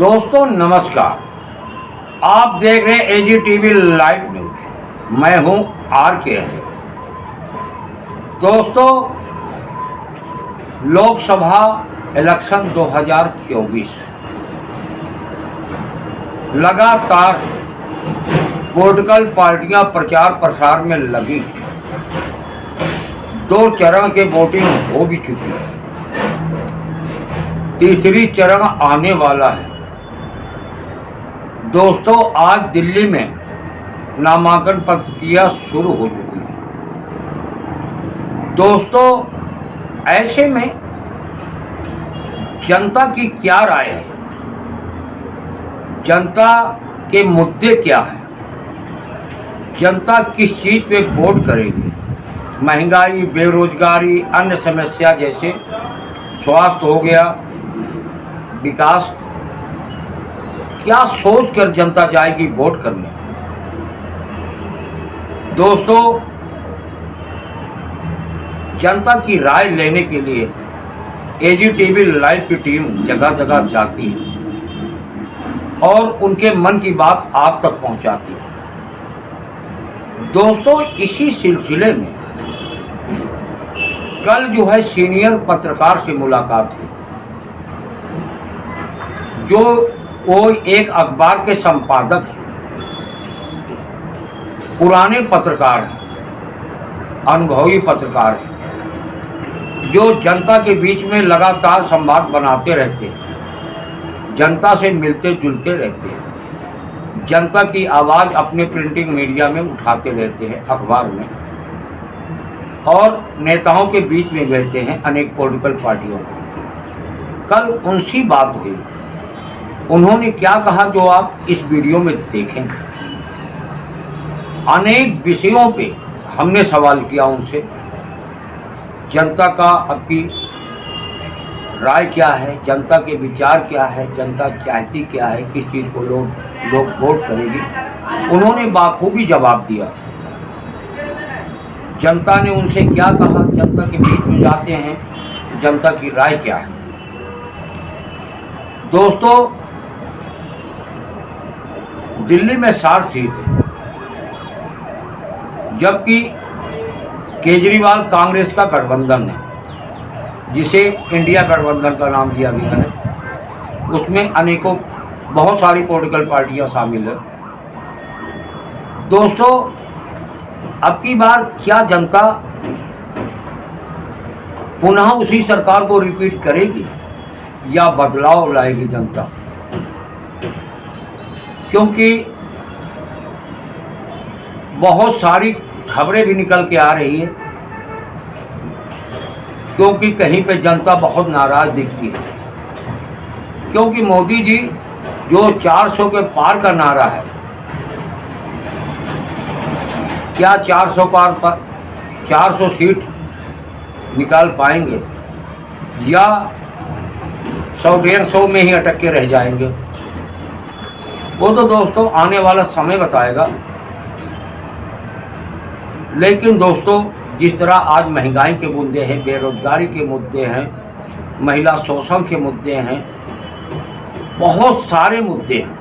दोस्तों नमस्कार। आप देख रहे हैं एजीटीवी लाइव न्यूज। मैं हूं आर के। दोस्तों, लोकसभा इलेक्शन 2024 लगातार पॉलिटिकल पार्टियां प्रचार प्रसार में लगी। 2 चरण के वोटिंग हो भी चुकी है, तीसरी चरण आने वाला है। दोस्तों, आज दिल्ली में नामांकन प्रक्रिया शुरू हो चुकी है। दोस्तों, ऐसे में जनता की क्या राय है, जनता के मुद्दे क्या हैं, जनता किस चीज़ पे वोट करेगी? महंगाई, बेरोजगारी, अन्य समस्या जैसे स्वास्थ्य हो गया, विकास, क्या सोच कर जनता जाएगी वोट करने? दोस्तों, जनता की राय लेने के लिए एजीटीवी लाइव की टीम जगह जगह जाती है और उनके मन की बात आप तक पहुंचाती है। दोस्तों, इसी सिलसिले में कल जो है सीनियर पत्रकार से मुलाकात हुई, जो कोई एक अखबार के संपादक हैं, पुराने पत्रकार हैं, अनुभवी पत्रकार हैं, जो जनता के बीच में लगातार संवाद बनाते रहते हैं, जनता से मिलते जुलते रहते हैं, जनता की आवाज़ अपने प्रिंटिंग मीडिया में उठाते रहते हैं, अखबार में, और नेताओं के बीच में रहते हैं अनेक पॉलिटिकल पार्टियों को। कल उनसी बात हुई। उन्होंने क्या कहा जो आप इस वीडियो में देखें। अनेक विषयों पे हमने सवाल किया उनसे। जनता का आपकी राय क्या है, जनता के विचार क्या है, जनता चाहती क्या है, किस चीज़ को लोग वोट करेगी। उन्होंने बाखूबी जवाब दिया। जनता ने उनसे क्या कहा, जनता के बीच में जाते हैं, जनता की राय क्या है। दोस्तों, दिल्ली में 60 सीट है, जबकि केजरीवाल कांग्रेस का गठबंधन है, जिसे इंडिया गठबंधन का नाम दिया गया है। उसमें अनेकों बहुत सारी पॉलिटिकल पार्टियां शामिल है। दोस्तों, अब की बार क्या जनता पुनः उसी सरकार को रिपीट करेगी या बदलाव लाएगी जनता? क्योंकि बहुत सारी खबरें भी निकल के आ रही है, क्योंकि कहीं पे जनता बहुत नाराज दिखती है, क्योंकि मोदी जी जो 400 के पार का नारा है, क्या 400 पार पर 400 सीट निकाल पाएंगे या 100-150 में ही अटक के रह जाएंगे? वो तो दोस्तों आने वाला समय बताएगा। लेकिन दोस्तों, जिस तरह आज महंगाई के मुद्दे हैं, बेरोजगारी के मुद्दे हैं, महिला शोषण के मुद्दे हैं, बहुत सारे मुद्दे हैं,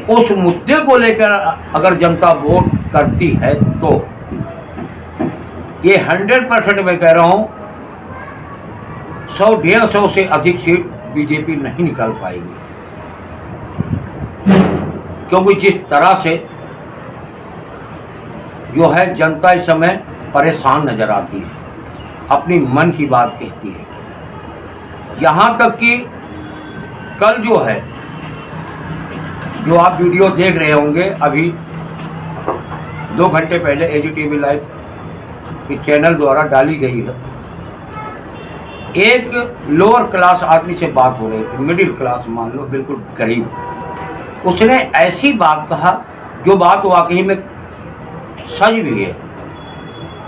उस मुद्दे को लेकर अगर जनता वोट करती है तो ये 100% मैं कह रहा हूँ 100-150 से अधिक सीट बीजेपी नहीं निकाल पाएगी। क्योंकि जिस तरह से जो है जनता इस समय परेशान नज़र आती है, अपनी मन की बात कहती है। यहाँ तक कि कल जो है, जो आप वीडियो देख रहे होंगे, अभी 2 घंटे पहले एजीटीवी लाइव के चैनल द्वारा डाली गई है, एक लोअर क्लास आदमी से बात हो रही थी, मिडिल क्लास मान लो, बिल्कुल गरीब। उसने ऐसी बात कहा जो बात वाकई में सच भी है।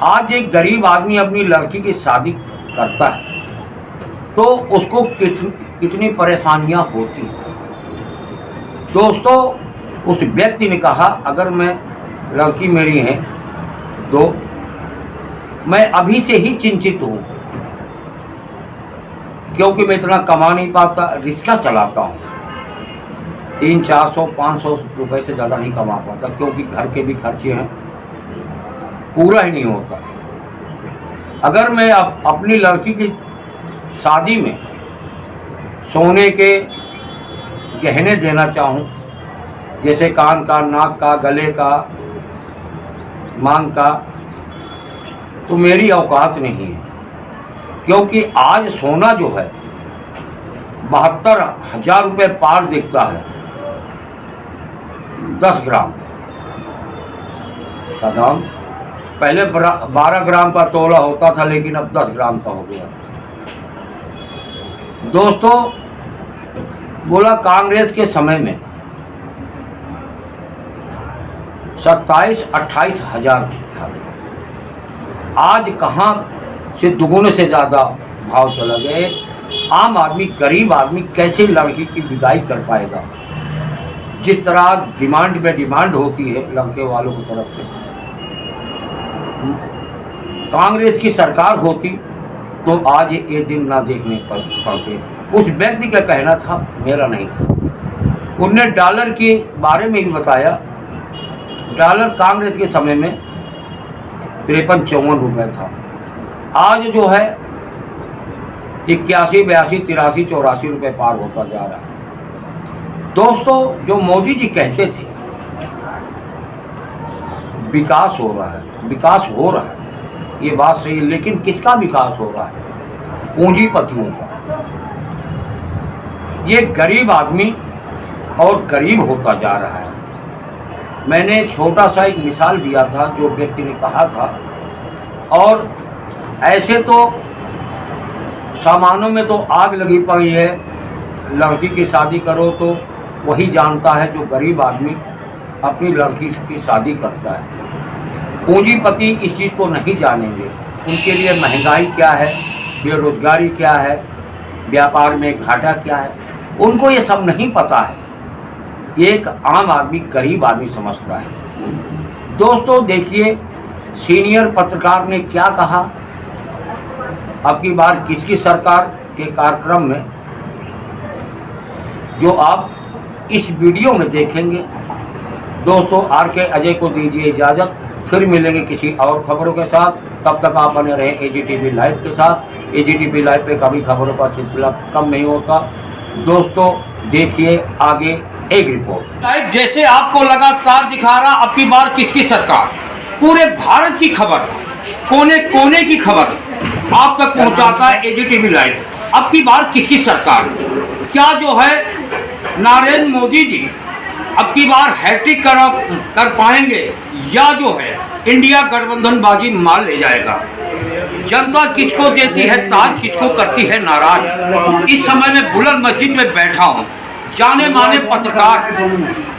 आज एक गरीब आदमी अपनी लड़की की शादी करता है तो उसको कितनी परेशानियां होती हैं। दोस्तों, उस व्यक्ति ने कहा, अगर मैं लड़की मेरी है तो मैं अभी से ही चिंतित हूँ क्योंकि मैं इतना कमा नहीं पाता, रिक्शा चलाता हूँ, 300-400-500 रुपये से ज़्यादा नहीं कमा पाता, क्योंकि घर के भी खर्चे हैं, पूरा ही नहीं होता। अगर मैं अपनी लड़की की शादी में सोने के गहने देना चाहूँ, जैसे कान का, नाक का, गले का, मांग का, तो मेरी औकात नहीं है, क्योंकि आज सोना जो है 72,000 रुपये पार दिखता है 10 ग्राम का दाम। पहले 12 ग्राम का तोला होता था, लेकिन अब 10 ग्राम का हो गया। दोस्तों, बोला कांग्रेस के समय में 27-28 हज़ार था, आज कहाँ से दुगुने से ज़्यादा भाव चला गए। आम आदमी, गरीब आदमी कैसे लड़की की विदाई कर पाएगा? जिस तरह डिमांड में डिमांड होती है लड़के वालों की तरफ से, कांग्रेस की सरकार होती तो आज ये दिन ना देखने पड़ते। उस व्यक्ति का कहना था, मेरा नहीं था। उनने डॉलर के बारे में भी बताया। डॉलर कांग्रेस के समय में 53-54 रुपये था, आज जो है 81, 82, 83, 84 रुपये पार होता जा रहा है। दोस्तों, जो मोदी जी कहते थे विकास हो रहा है, विकास हो रहा है, ये बात सही है, लेकिन किसका विकास हो रहा है? पूंजीपतियों का। ये गरीब आदमी और गरीब होता जा रहा है। मैंने छोटा सा एक मिसाल दिया था, जो व्यक्ति ने कहा था, और ऐसे तो सामानों में तो आग लगी पड़ी है। लड़की की शादी करो तो वही जानता है जो गरीब आदमी अपनी लड़की की शादी करता है। पूंजीपति इस चीज़ को नहीं जानेंगे। उनके लिए महंगाई क्या है, बेरोजगारी क्या है, व्यापार में घाटा क्या है, उनको ये सब नहीं पता है। एक आम आदमी, गरीब आदमी समझता है। दोस्तों देखिए, सीनियर पत्रकार ने क्या कहा अब की बार किसकी सरकार के कार्यक्रम में, जो आप इस वीडियो में देखेंगे। दोस्तों, RK अजय को दीजिए इजाज़त, फिर मिलेंगे किसी और खबरों के साथ। तब तक आप बने रहें AGTV लाइव के साथ। AGTV लाइव पे कभी खबरों का सिलसिला कम नहीं होता। दोस्तों देखिए आगे एक रिपोर्ट लाइव, जैसे आपको लगातार दिखा रहा अब की बार किसकी सरकार, पूरे भारत की खबर, कोने कोने की खबर आप तक पहुंचाता है AGTV लाइव। अब की बार किसकी सरकार, क्या जो है नरेंद्र मोदी जी अब की बार हैट्रिक कर पाएंगे, या जो है इंडिया गठबंधन बाजी मार ले जाएगा? जनता किसको देती है ताज, किसको करती है नाराज? इस समय मैं बुलंद मस्जिद में बैठा हूँ। जाने माने पत्रकार,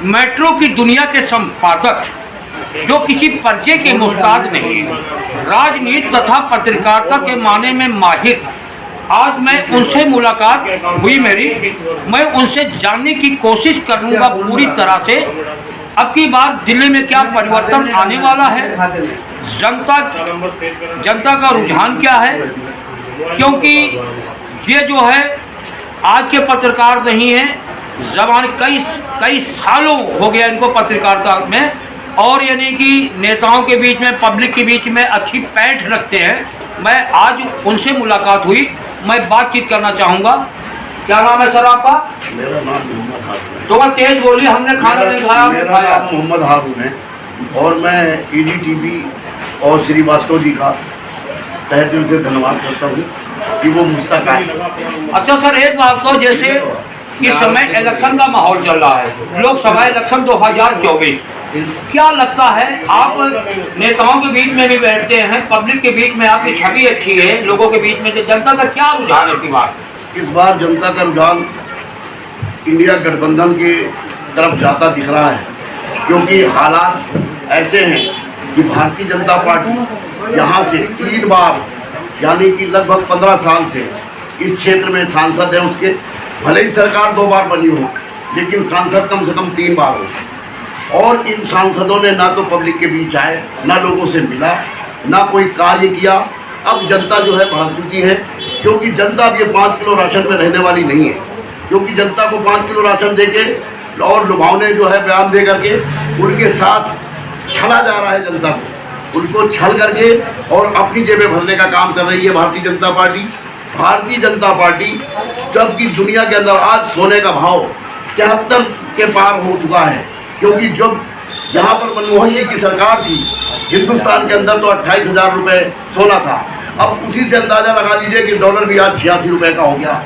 मेट्रो की दुनिया के संपादक, जो किसी पर्चे के मुस्ताद नहीं, राजनीति तथा पत्रकारिता के माने में माहिर, आज मैं उनसे मुलाकात हुई मेरी, मैं उनसे जानने की कोशिश करूंगा पूरी तरह से अब की बार दिल्ली में क्या परिवर्तन आने वाला है, जनता का रुझान क्या है। क्योंकि ये जो है आज के पत्रकार नहीं है, जबान कई सालों हो गया इनको पत्रकारिता में, और यानी कि नेताओं के बीच में, पब्लिक के बीच में अच्छी पैठ रखते हैं। मैं आज उनसे मुलाकात हुई, मैं बातचीत करना चाहूँगा। क्या नाम है सर आपका? मेरा नाम मोहम्मद हारून है। तो तेज बोलिए, हमने खाना नहीं खाया। मेरा नाम मोहम्मद हारून है और मैं AGTV और श्रीवास्तव जी का तहे दिल से धन्यवाद करता हूँ कि वो मुस्तक आए। अच्छा सर, एक बात तो, जैसे इस समय इलेक्शन का माहौल चल रहा है, लोकसभा इलेक्शन 2024, क्या लगता है, आप नेताओं के बीच में भी बैठते हैं, पब्लिक के बीच में आपकी छवि अच्छी है, लोगों के बीच में, जनता का क्या रुझान है इस बार? जनता का रुझान इंडिया गठबंधन की तरफ जाता दिख रहा है, क्योंकि हालात ऐसे हैं कि भारतीय जनता पार्टी यहाँ से 3 बार, यानी कि लगभग 15 साल से इस क्षेत्र में सांसद है उसके। भले ही सरकार 2 बार बनी हो, लेकिन सांसद कम से कम 3 बार हो। और इन सांसदों ने ना तो पब्लिक के बीच आए, ना लोगों से मिला, ना कोई कार्य किया। अब जनता जो है भड़क चुकी है क्योंकि जनता अब ये 5 किलो राशन में रहने वाली नहीं है, क्योंकि जनता को 5 किलो राशन देके और लुभावने जो है बयान दे करके उनके साथ छला जा रहा है जनता को, उनको छल करके और अपनी जेबें भरने का काम कर रही है भारतीय जनता पार्टी। भारतीय जनता पार्टी जबकि दुनिया के अंदर आज सोने का भाव 73 के पार हो चुका है, क्योंकि जब यहाँ पर मनमोहन जी की सरकार थी हिंदुस्तान के अंदर तो 28,000 रुपये सोना था। अब उसी से अंदाज़ा लगा लीजिए कि डॉलर भी आज 86 रुपये का हो गया,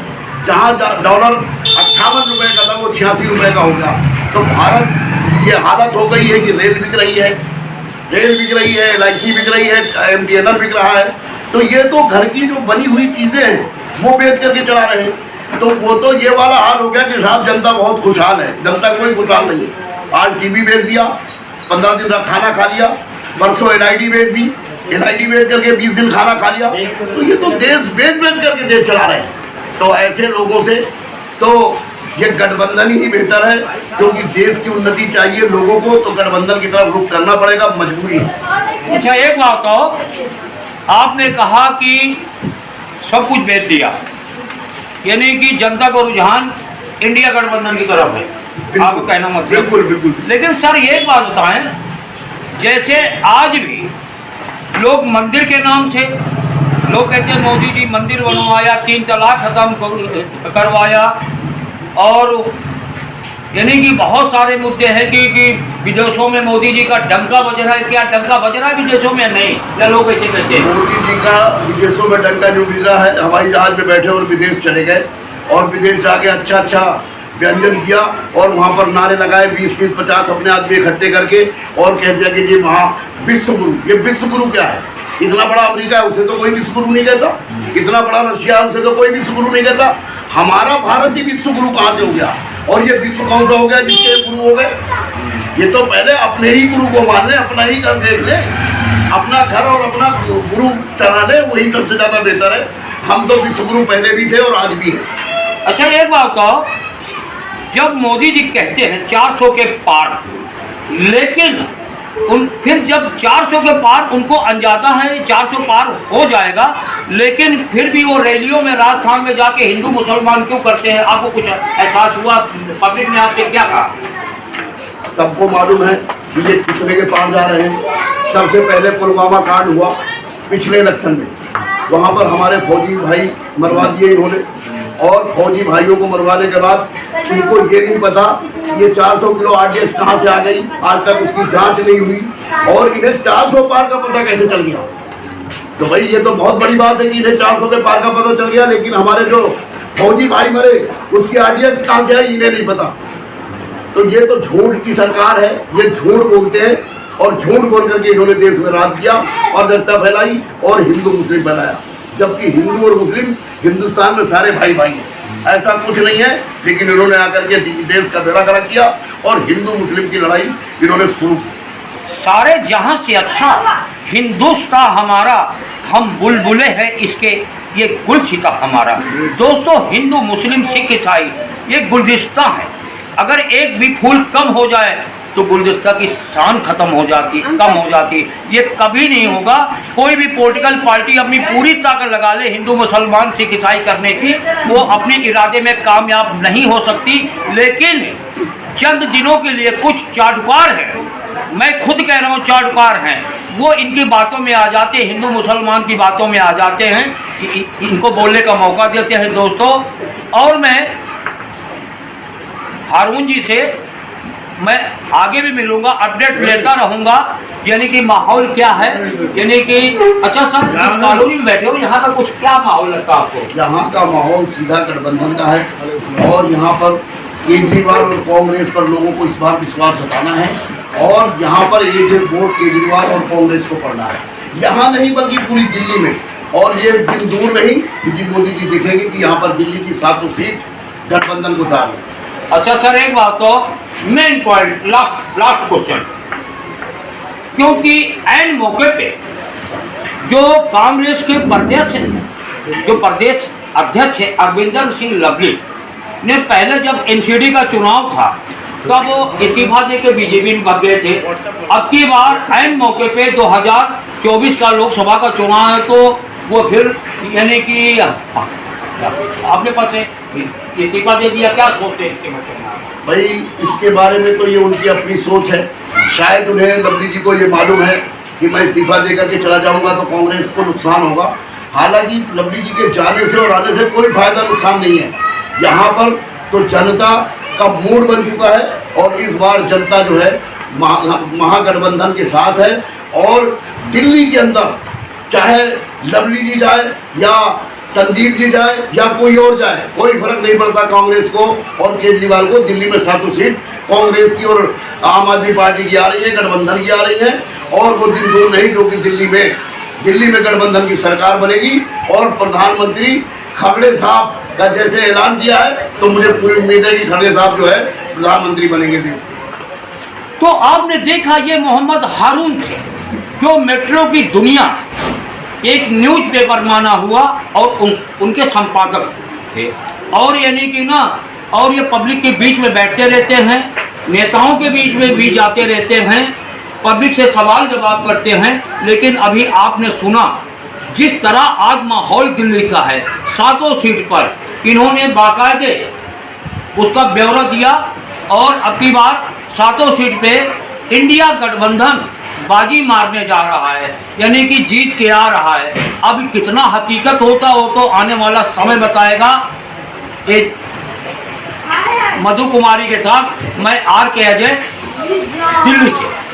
जहाँ डॉलर 58 रुपये का था वो 86 रुपये का हो गया। तो भारत ये हालत हो गई है कि रेल बिक रही है, LIC बिक रही है, MTNL बिक रहा है। तो ये तो घर की जो बनी हुई चीज़ें हैं वो बेच करके चला रहे हैं। तो वो तो ये वाला हाल हो गया कि साहब जनता बहुत खुशहाल है, जनता कोई खुशहाल नहीं है। आज टीवी बेच दिया, 15 दिन का खाना खा लिया, परसों NID बेच दी, NID बेच करके 20 दिन खाना खा लिया। तो ये तो देश बेच करके देश चला रहे हैं। तो ऐसे लोगों से तो ये गठबंधन ही बेहतर है, क्योंकि देश की उन्नति चाहिए लोगों को, तो गठबंधन की तरफ रुख करना पड़ेगा, मजबूरी है। अच्छा एक बात कहो, आपने कहा कि सब कुछ बेच दिया, यानी कि जनता का रुझान इंडिया गठबंधन की तरफ है, आपको कहना मतलब? बिल्कुल बिल्कुल। लेकिन सर एक बात बताएं, जैसे आज भी लोग मंदिर के नाम से लोग कहते हैं मोदी जी मंदिर बनवाया, 3 तलाक खत्म करवाया, और यानी कि बहुत सारे मुद्दे हैं कि विदेशों में मोदी जी का डंका बज रहा है। क्या डंका बज रहा है विदेशों में? नहीं, या लोग ऐसे कहते हैं मोदी जी का विदेशों में डंका जो बज रहा है, हवाई जहाज में बैठे और विदेश चले गए और विदेश जाके अच्छा व्यंजन किया और वहाँ पर नारे लगाए 20-20, 50 अपने आदमी इकट्ठे करके और कह दिया कि जी वहाँ विश्व गुरु। ये विश्व गुरु क्या है? इतना बड़ा अमेरिका है उसे तो कोई विश्व गुरु नहीं कहता, इतना बड़ा रशिया है उसे तो कोई विश्व गुरु नहीं कहता। हमारा भारत ही विश्व गुरु कहाँ से हो गया? और ये विश्व कौन सा हो गया जिसके गुरु हो गए? ये तो पहले अपने ही गुरु को मान ले, अपना ही घर देख ले, अपना घर और अपना गुरु चला ले, वही सबसे ज़्यादा बेहतर है। हम तो विश्व गुरु पहले भी थे और आज भी हैं। अच्छा एक बात कहो, जब मोदी जी कहते हैं 400 के पार, लेकिन फिर जब 400 के पार उनको अंजाता है 400 पार हो जाएगा, लेकिन फिर भी वो रैलियों में राजस्थान में जाके हिंदू मुसलमान क्यों करते हैं? आपको कुछ एहसास हुआ? पब्लिक ने आपसे क्या कहा? सबको मालूम है कि ये कितने के पार जा रहे हैं। सबसे पहले पुलवामा कांड हुआ पिछले इलेक्शन में, वहाँ पर हमारे फौजी भाई मरवा दिए इन्होंने, और फौजी भाइयों को मरवाने के बाद उनको ये नहीं पता ये 400 किलो RDX कहाँ से आ गई, आज तक उसकी जांच नहीं हुई, और इन्हें 400 पार का पता कैसे चल गया? तो भाई ये तो बहुत बड़ी बात है कि इन्हें 400 के पार का पता चल गया, लेकिन हमारे जो फौजी भाई मरे उसकी RDX कहाँ से आई इन्हें नहीं पता। तो ये तो झूठ की सरकार है, ये झूठ बोलते हैं और झूठ बोल करके इन्होंने देश में राज किया और जनता फैलाई और हिंदू मुस्लिम बनाया, जबकि हिंदू और मुस्लिम हिंदुस्तान में सारे भाई भाई हैं, ऐसा कुछ नहीं है। लेकिन इन्होंने आकर के देश का बेड़ा गर्क किया और हिंदू मुस्लिम की लड़ाई इन्होंने शुरू की। सारे जहां से अच्छा हिंदुस्तान हमारा, हम बुलबुले हैं इसके, ये गुलसिता हमारा। दोस्तों हिंदू मुस्लिम सिख ईसाई ये गुलदस्ता है, अगर एक भी फूल कम हो जाए तो गुलदस्ता की शान खत्म हो जाती, कम हो जाती। ये कभी नहीं होगा। कोई भी पॉलिटिकल पार्टी अपनी पूरी ताकत लगा ले हिंदू मुसलमान सिख ईसाई करने की, वो अपने इरादे में कामयाब नहीं हो सकती। लेकिन चंद दिनों के लिए कुछ चाटुकार हैं, मैं खुद कह रहा हूँ चाटुकार हैं, वो इनकी बातों में आ जाते हैं, हिंदू मुसलमान की बातों में आ जाते हैं, इनको बोलने का मौका देते हैं दोस्तों। और मैं हारून जी से मैं आगे भी मिलूंगा, अपडेट लेता रहूंगा, यानी कि माहौल क्या है, यानी कि अच्छा सर कॉलोनी में बैठे हो, यहाँ का कुछ क्या माहौल लगता है आपको? यहाँ का माहौल सीधा गठबंधन का है और यहाँ पर केजरीवाल और कांग्रेस पर लोगों को इस बार विश्वास जताना है और यहाँ पर एक वोट केजरीवाल और कांग्रेस को पड़ना है, यहाँ नहीं बल्कि पूरी दिल्ली में। और ये दिन दूर नहीं कि मोदी जी दिखेंगे कि यहाँ पर दिल्ली की 7 सीट गठबंधन को दार है। अच्छा सर एक बात तो मेन पॉइंट, लास्ट क्वेश्चन, क्योंकि एन मौके पे जो कांग्रेस के प्रदेश अध्यक्ष है अरविंदर सिंह लवली ने पहले जब NCD का चुनाव था तब वो इस्तीफा देकर बीजेपी में भाग गए थे। अब की बार एन मौके पे 2024 का लोकसभा का चुनाव है, तो वो फिर यानी कि आपने पास इस्तीफा दे दिया, क्या सोचते हैं इसके बारे में? भाई इसके बारे में तो ये उनकी अपनी सोच है। शायद उन्हें, लवली जी को ये मालूम है कि मैं इस्तीफा दे करके चला जाऊंगा तो कांग्रेस को नुकसान होगा। हालांकि लवली जी के जाने से और आने से कोई फायदा नुकसान नहीं है। यहाँ पर तो जनता का मूड बन चुका है और इस बार जनता जो है महागठबंधन के साथ है। और दिल्ली के अंदर चाहे लवली जी जाए या संदीप जी जाए या कोई और जाए, कोई फर्क नहीं पड़ता कांग्रेस को और केजरीवाल को। दिल्ली में 7 सीट कांग्रेस की और आम आदमी पार्टी की आ रही है, गठबंधन की आ रही है। और वो दिन दूर नहीं क्योंकि दिल्ली में गठबंधन की सरकार बनेगी। और प्रधानमंत्री खड़गे साहब का जैसे ऐलान किया है तो मुझे पूरी उम्मीद है कि खड़गे साहब जो है प्रधानमंत्री बनेंगे देश के। तो आपने देखा, ये मोहम्मद हारून थे जो मेट्रो की दुनिया एक न्यूज़ पेपर माना हुआ और उनके संपादक थे। और यानी कि ना, और ये पब्लिक के बीच में बैठते रहते हैं, नेताओं के बीच में भी जाते रहते हैं, पब्लिक से सवाल जवाब करते हैं। लेकिन अभी आपने सुना जिस तरह आज माहौल दिल्ली का है, 7 सीट पर इन्होंने बाकायदे उसका ब्यौरा दिया और अब की बार 7 सीट पे इंडिया गठबंधन बाजी मारने जा रहा है, यानी कि जीत के आ रहा है। अब कितना हकीकत होता हो तो आने वाला समय बताएगा। एक मधु कुमारी के साथ मैं RK अजय, दिल्ली से।